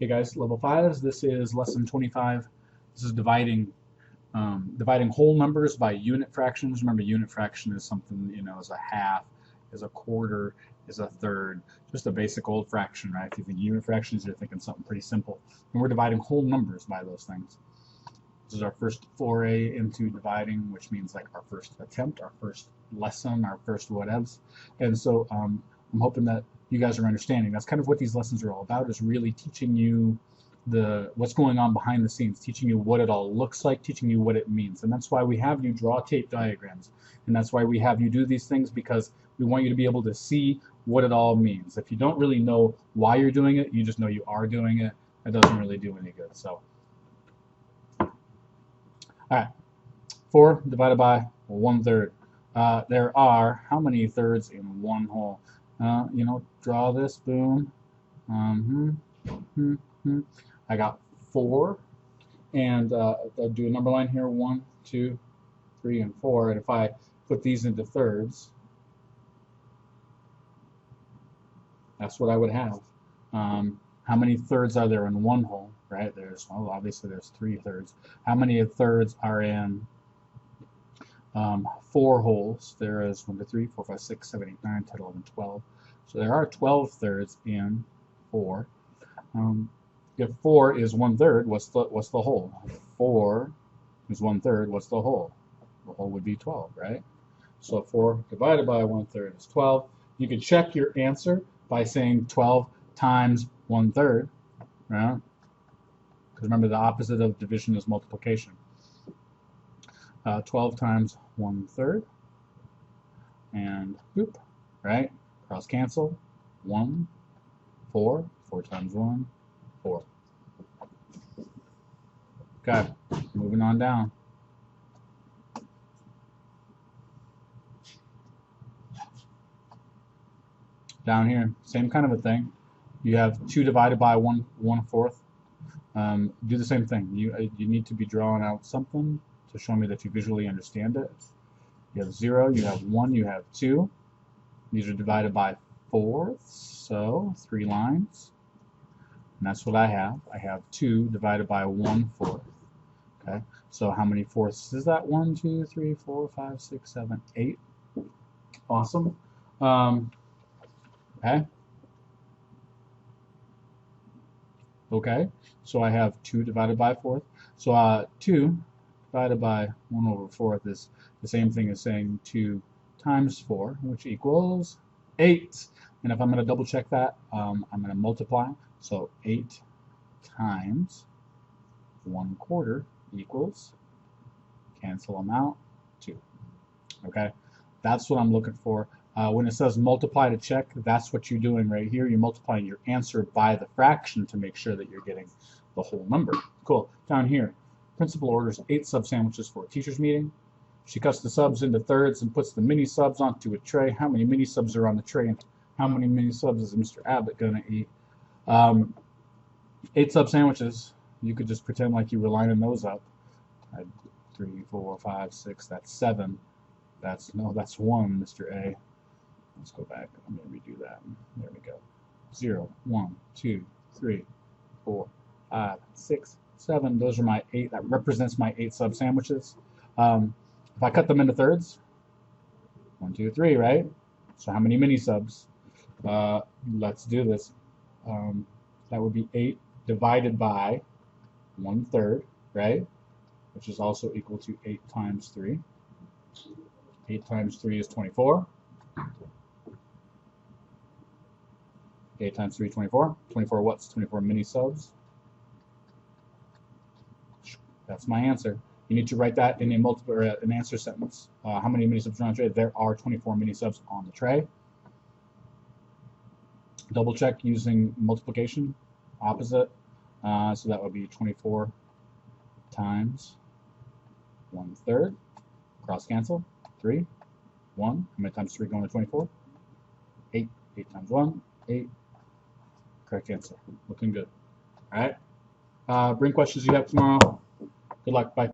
Hey guys, level fives. This is lesson 25. This is dividing whole numbers by unit fractions. Remember, unit fraction is something, is a half, is a quarter, is a third, just a basic old fraction, right? If you think unit fractions, you're thinking something pretty simple. And we're dividing whole numbers by those things. This is our first foray into dividing, which means like our first attempt, our first lesson, our first whatevs. And so I'm hoping that you guys are understanding. That's kind of what these lessons are all about, is really teaching you what's going on behind the scenes, teaching you what it all looks like, teaching you what it means. And that's why we have you draw tape diagrams. And that's why we have you do these things, because we want you to be able to see what it all means. If you don't really know why you're doing it, you just know you are doing it, it doesn't really do any good. So, all right, 4 divided by 1/3. There are how many thirds in one whole? Draw this, boom. I got 4, and I'll do a number line here, 1, 2, 3, and 4. And if I put these into thirds, that's what I would have. How many thirds are there in one whole? Right? Obviously there's 3 thirds. How many thirds are in 4 wholes? There is 1, 2, 3, 4, 5, 6, 7, 8, 9, 10, 11, 12. So there are 12 thirds in 4. If 4 is 1/3, what's the whole? 4 is 1/3. What's the whole? The whole would be 12, right? So 4 divided by 1/3 is 12. You can check your answer by saying 12 times 1/3, right? Because remember, the opposite of division is multiplication. 12 times 1/3, and boop, right? Cross cancel. 1, 4. 4 times 1, 4. Okay, moving on down. Down here, same kind of a thing. You have 2 divided by 1/4. Do the same thing. You need to be drawing out something to show me that you visually understand it. You have 0, you have 1, you have 2. These are divided by 4ths, so 3 lines. And that's what I have. I have 2 divided by 1/4. Okay, so how many fourths is that? 1, 2, 3, 4, 5, 6, 7, 8. Awesome. Okay. Okay, so I have 2 divided by 4th. So 2 divided by 1/4 is the same thing as saying 2 times 4, which equals 8. And if I'm going to double check that, I'm going to multiply. So 8 times 1/4 equals, cancel them out, 2. Okay, that's what I'm looking for. When it says multiply to check, that's what you're doing right here. You're multiplying your answer by the fraction to make sure that you're getting the whole number. Cool. Down here, principal orders 8 sub sandwiches for a teacher's meeting. She cuts the subs into thirds and puts the mini subs onto a tray. How many mini subs are on the tray, and how many mini subs is Mr. Abbott going to eat? 8 sub sandwiches. You could just pretend like you were lining those up. 3, 4, 5, 6. That's 7. That's 1, Mr. A. Let's go back. I'm going to redo that. There we go. 0, 1, 2, 3, 4, 5, 6, 7. Those are my 8. That represents my 8 sub sandwiches. If I cut them into thirds, 1, 2, 3, right? So how many mini subs? Let's do this. That would be 8 divided by 1/3, right? Which is also equal to 8 times 3. 8 times 3 is 24. 8 times 3, 24. 24 what's? 24 mini subs. That's my answer. You need to write that in an answer sentence. How many mini subs are on the tray? There are 24 mini subs on the tray. Double check using multiplication, opposite. So that would be 24 times 1/3. Cross cancel. 3, 1. How many times 3 going to 24? 8. 8 times 1, 8. Correct answer. Looking good. All right. Bring questions you have tomorrow. Good luck. Bye.